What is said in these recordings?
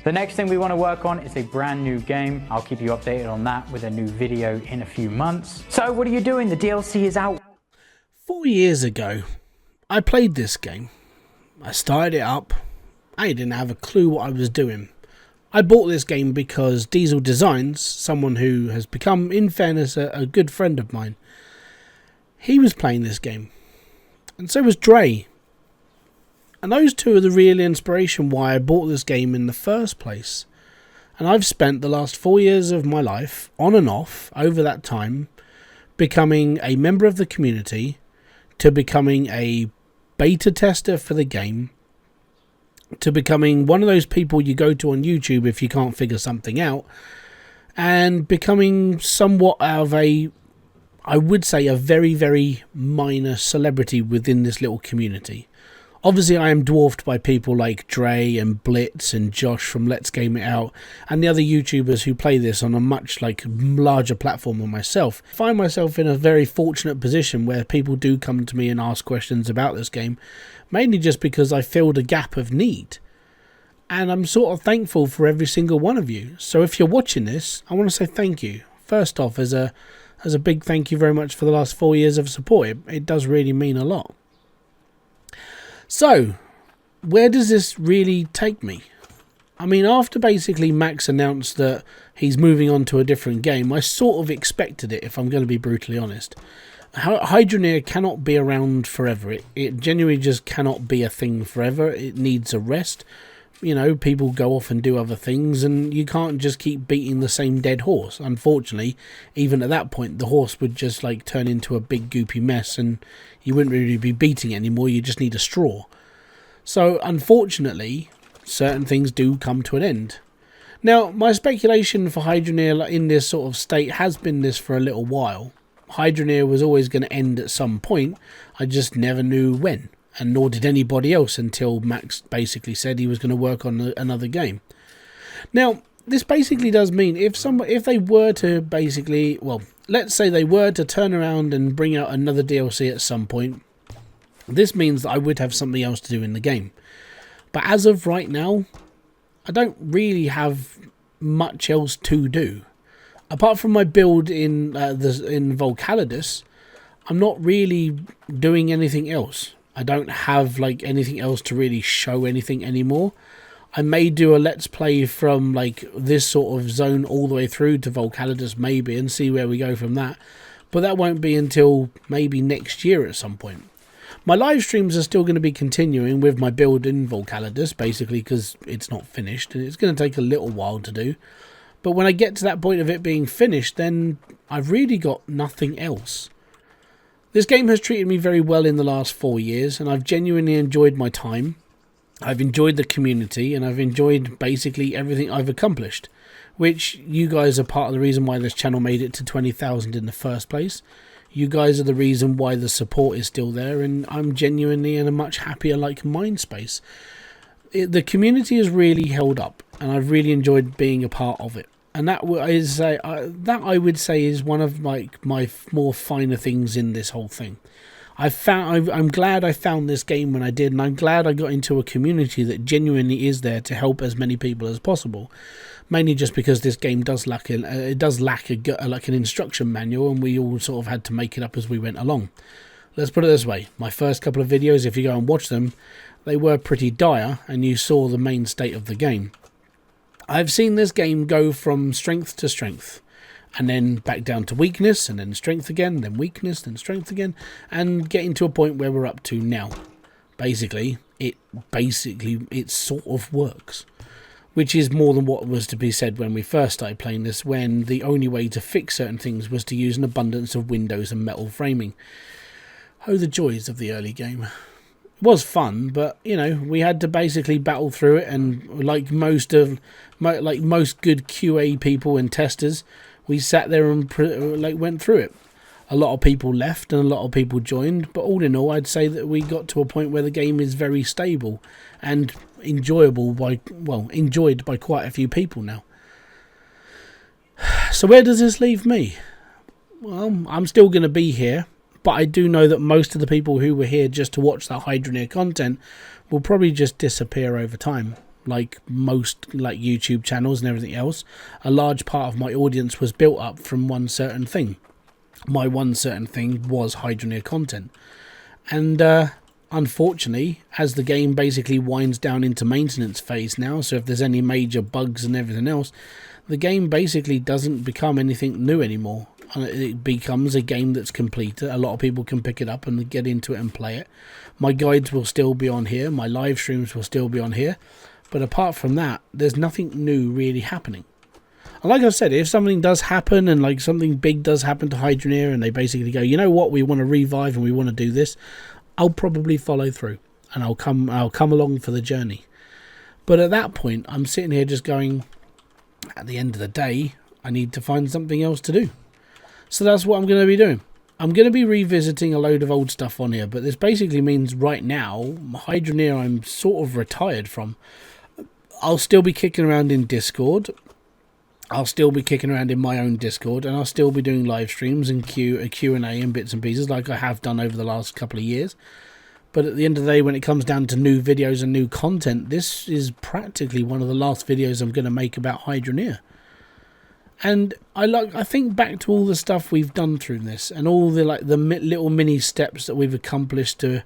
The next thing we want to work on is a brand new game. I'll keep you updated on that with a new video in a few months. So what are you doing? The DLC is out. 4 years ago, I played this game. I started it up. I didn't have a clue what I was doing. I bought this game because Diesel Designs, someone who has become, in fairness, a good friend of mine, he was playing this game. And so was Dre. And those two are the real inspiration why I bought this game in the first place. And I've spent the last 4 years of my life, on and off, over that time, becoming a member of the community, to becoming a beta tester for the game, to becoming one of those people you go to on YouTube if you can't figure something out, and becoming somewhat of a, I would say, a very, very minor celebrity within this little community. Obviously, I am dwarfed by people like Dre and Blitz and Josh from Let's Game It Out and the other YouTubers who play this on a much larger platform than myself. I find myself in a very fortunate position where people do come to me and ask questions about this game, mainly just because I filled a gap of need. And I'm sort of thankful for every single one of you. So if you're watching this, I want to say thank you. First off, as a big thank you very much for the last 4 years of support. It does really mean a lot. So, where does this really take me? I mean, after basically Max announced that he's moving on to a different game, I sort of expected it, if I'm going to be brutally honest. Hydroneer cannot be around forever. It genuinely just cannot be a thing forever. It needs a rest. You know, people go off and do other things, and you can't just keep beating the same dead horse. Unfortunately, even at that point, the horse would just turn into a big goopy mess, and you wouldn't really be beating it anymore. You just need a straw. So, unfortunately, certain things do come to an end. Now, my speculation for Hydroneer in this sort of state has been this for a little while. Hydroneer was always going to end at some point. I just never knew when. And nor did anybody else until Max basically said he was going to work on another game. Now, this basically does mean if they were to basically, well, let's say they were to turn around and bring out another DLC at some point, this means that I would have something else to do in the game. But as of right now, I don't really have much else to do. Apart from my build in Volcalidus, I'm not really doing anything else. I don't have anything else to really show anything anymore. I may do a let's play from this sort of zone all the way through to Volcalidus maybe and see where we go from that. But that won't be until maybe next year at some point. My live streams are still going to be continuing with my build in Volcalidus basically because it's not finished and it's going to take a little while to do. But when I get to that point of it being finished, then I've really got nothing else. This game has treated me very well in the last 4 years, and I've genuinely enjoyed my time. I've enjoyed the community, and I've enjoyed basically everything I've accomplished, which you guys are part of the reason why this channel made it to 20,000 in the first place. You guys are the reason why the support is still there, and I'm genuinely in a much happier mind space. The community has really held up, and I've really enjoyed being a part of it. And that I would say is one of my more finer things in this whole thing. I'm glad I found this game when I did, and I'm glad I got into a community that genuinely is there to help as many people as possible. Mainly just because this game does lack an instruction manual, and we all sort of had to make it up as we went along. Let's put it this way: my first couple of videos, if you go and watch them, they were pretty dire, and you saw the main state of the game. I've seen this game go from strength to strength, and then back down to weakness, and then strength again, then weakness, then strength again, and getting to a point where we're up to now. Basically, it sort of works, which is more than what was to be said when we first started playing this, when the only way to fix certain things was to use an abundance of windows and metal framing. Oh, the joys of the early game. It was fun, but we had to basically battle through it, and like most good QA people and testers, we sat there and went through it. A lot of people left and a lot of people joined, but all in all, I'd say that we got to a point where the game is very stable and enjoyed by quite a few people now. So where does this leave me? Well, I'm still going to be here. But I do know that most of the people who were here just to watch that Hydroneer content will probably just disappear over time. like most like YouTube channels and everything else. A large part of my audience was built up from one certain thing. My one certain thing was Hydroneer content. And unfortunately, as the game basically winds down into maintenance phase now, so if there's any major bugs and everything else, the game basically doesn't become anything new anymore. It becomes a game that's complete. A lot of people can pick it up and get into it and play it. My guides will still be on here. My live streams will still be on here. But apart from that, there's nothing new really happening. And like I said, if something does happen and like something big does happen to Hydroneer and they basically go, you know what, we want to revive and we want to do this, I'll probably follow through and I'll come along for the journey. But at that point, I'm sitting here just going, at the end of the day, I need to find something else to do. So that's what I'm going to be doing. I'm going to be revisiting a load of old stuff on here, but this basically means right now, Hydroneer I'm sort of retired from. I'll still be kicking around in Discord. I'll still be kicking around in my own Discord, and I'll still be doing live streams and Q&A and bits and pieces like I have done over the last couple of years. But at the end of the day, when it comes down to new videos and new content, this is practically one of the last videos I'm going to make about Hydroneer. And I think back to all the stuff we've done through this and all the little mini steps that we've accomplished to,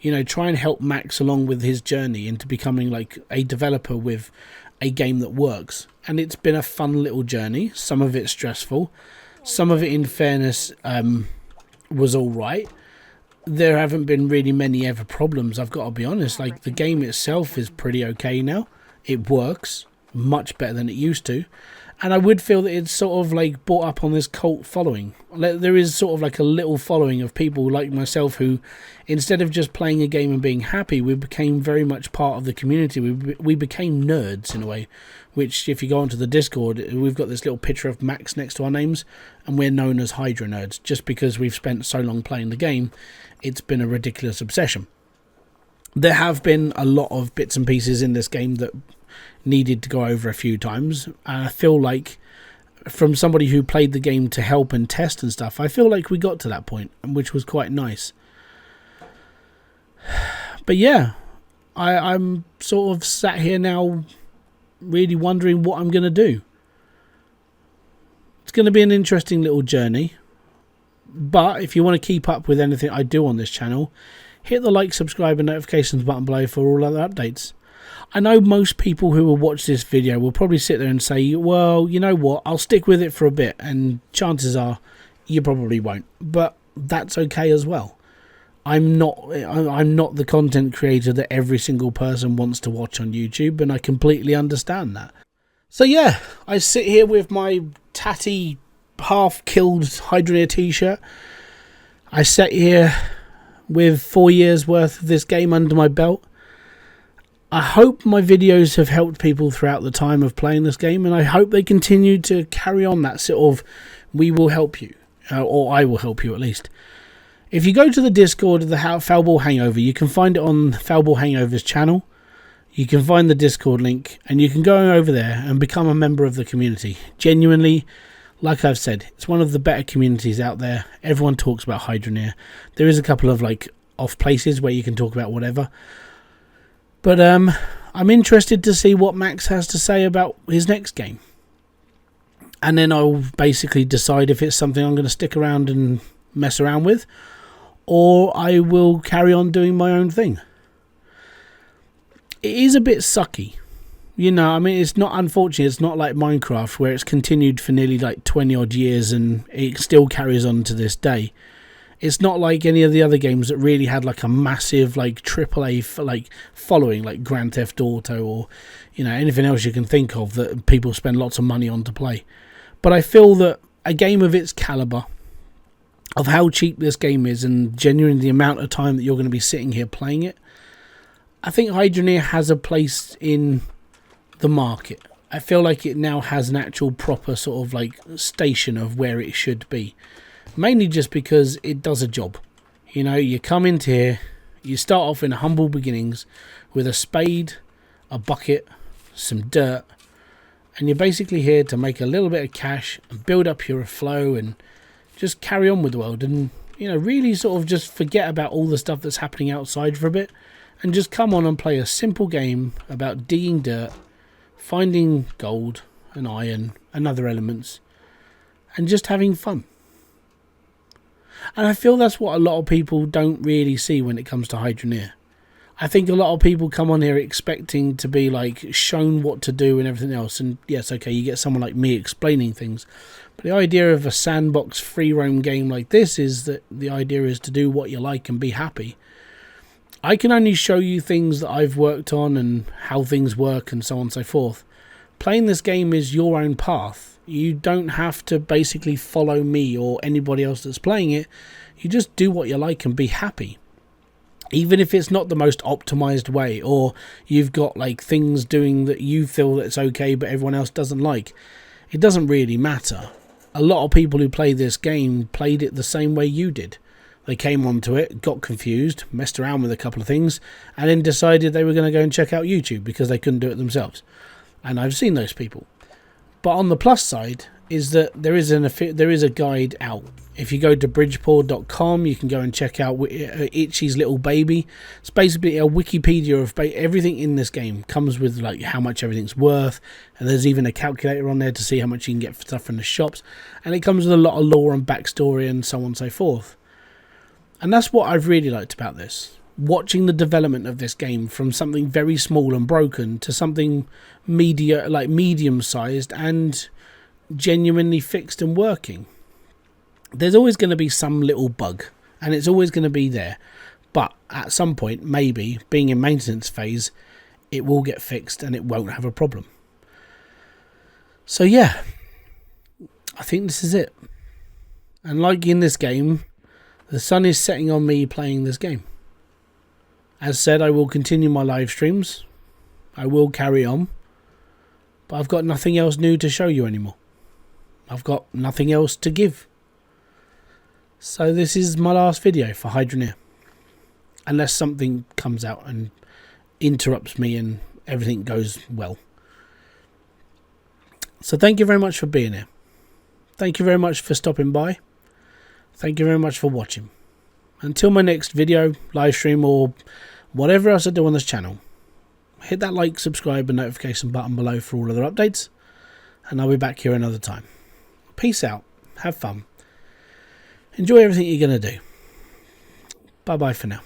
you know, try and help Max along with his journey into becoming like a developer with a game that works. And it's been a fun little journey. Some of it stressful, some of it, in fairness, was all right. There haven't been really many ever problems, I've got to be honest. Like, the game itself is pretty okay now. It works much better than it used to. And I would feel that it's sort of like brought up on this cult following. There is sort of like a little following of people like myself who, instead of just playing a game and being happy, we became very much part of the community. We became nerds in a way, which if you go onto the Discord, we've got this little picture of Max next to our names, and we're known as Hydro Nerds. Just because we've spent so long playing the game, it's been a ridiculous obsession. There have been a lot of bits and pieces in this game that needed to go over a few times, and I feel like, from somebody who played the game to help and test and stuff, I feel like we got to that point, which was quite nice. But yeah, I'm sort of sat here now really wondering what I'm going to do. It's going to be an interesting little journey, but if you want to keep up with anything I do on this channel, hit the like, subscribe and notifications button below for all other updates. I know most people who will watch this video will probably sit there and say, well, you know what, I'll stick with it for a bit, and chances are you probably won't, but that's okay as well. I'm not the content creator that every single person wants to watch on YouTube, and I completely understand that. So yeah, I sit here with my tatty, half-killed Hydroneer t-shirt. I sat here with 4 years worth of this game under my belt. I hope my videos have helped people throughout the time of playing this game, and I hope they continue to carry on that sort of, we will help you, or I will help you at least. If you go to the Discord of the Foulball Hangover, you can find it on Foulball Hangover's channel. You can find the Discord link, and you can go over there and become a member of the community. Genuinely, like I've said, it's one of the better communities out there. Everyone talks about Hydroneer. There is a couple of like off places where you can talk about whatever. But I'm interested to see what Max has to say about his next game. And then I'll basically decide if it's something I'm going to stick around and mess around with, or I will carry on doing my own thing. It is a bit sucky. You know, I mean, it's not, unfortunately, it's not like Minecraft where it's continued for nearly like 20 odd years and it still carries on to this day. It's not like any of the other games that really had like a massive like AAA like following, like Grand Theft Auto, or, you know, anything else you can think of that people spend lots of money on to play. But I feel that a game of its caliber, of how cheap this game is, and genuinely the amount of time that you're going to be sitting here playing it, I think Hydroneer has a place in the market. I feel like it now has an actual proper sort of like station of where it should be. Mainly just because it does a job. You know, you come into here, you start off in humble beginnings with a spade, a bucket, some dirt, and you're basically here to make a little bit of cash and build up your flow and just carry on with the world, and, you know, really sort of just forget about all the stuff that's happening outside for a bit and just come on and play a simple game about digging dirt, finding gold and iron and other elements, and just having fun. And I feel that's what a lot of people don't really see when it comes to Hydroneer. I think a lot of people come on here expecting to be like shown what to do and everything else. And yes, okay, you get someone like me explaining things. But the idea of a sandbox free roam game like this is that the idea is to do what you like and be happy. I can only show you things that I've worked on and how things work and so on and so forth. Playing this game is your own path. You don't have to basically follow me or anybody else that's playing it. You just do what you like and be happy. Even if it's not the most optimized way, or you've got like things doing that you feel that it's okay but everyone else doesn't like, it doesn't really matter. A lot of people who play this game played it the same way you did. They came onto it, got confused, messed around with a couple of things, and then decided they were going to go and check out YouTube because they couldn't do it themselves. And I've seen those people. But on the plus side is that there is a guide out. If you go to bridgeport.com, you can go and check out Itchy's Little Baby. It's basically a Wikipedia of everything in this game. Comes with like how much everything's worth, and there's even a calculator on there to see how much you can get for stuff from the shops. And it comes with a lot of lore and backstory and so on and so forth. And that's what I've really liked about this. Watching the development of this game from something very small and broken to something medium-sized and genuinely fixed and working. There's always going to be some little bug, and it's always going to be there. But at some point, maybe, being in maintenance phase, it will get fixed and it won't have a problem. So yeah, I think this is it. And like in this game, the sun is setting on me playing this game. As said, I will continue my live streams. I will carry on. But I've got nothing else new to show you anymore. I've got nothing else to give. So this is my last video for Hydroneer. Unless something comes out and interrupts me and everything goes well. So thank you very much for being here. Thank you very much for stopping by. Thank you very much for watching. Until my next video, live stream, or whatever else I do on this channel, hit that like, subscribe and notification button below for all other updates, and I'll be back here another time. Peace out, have fun, enjoy everything you're going to do. Bye bye for now.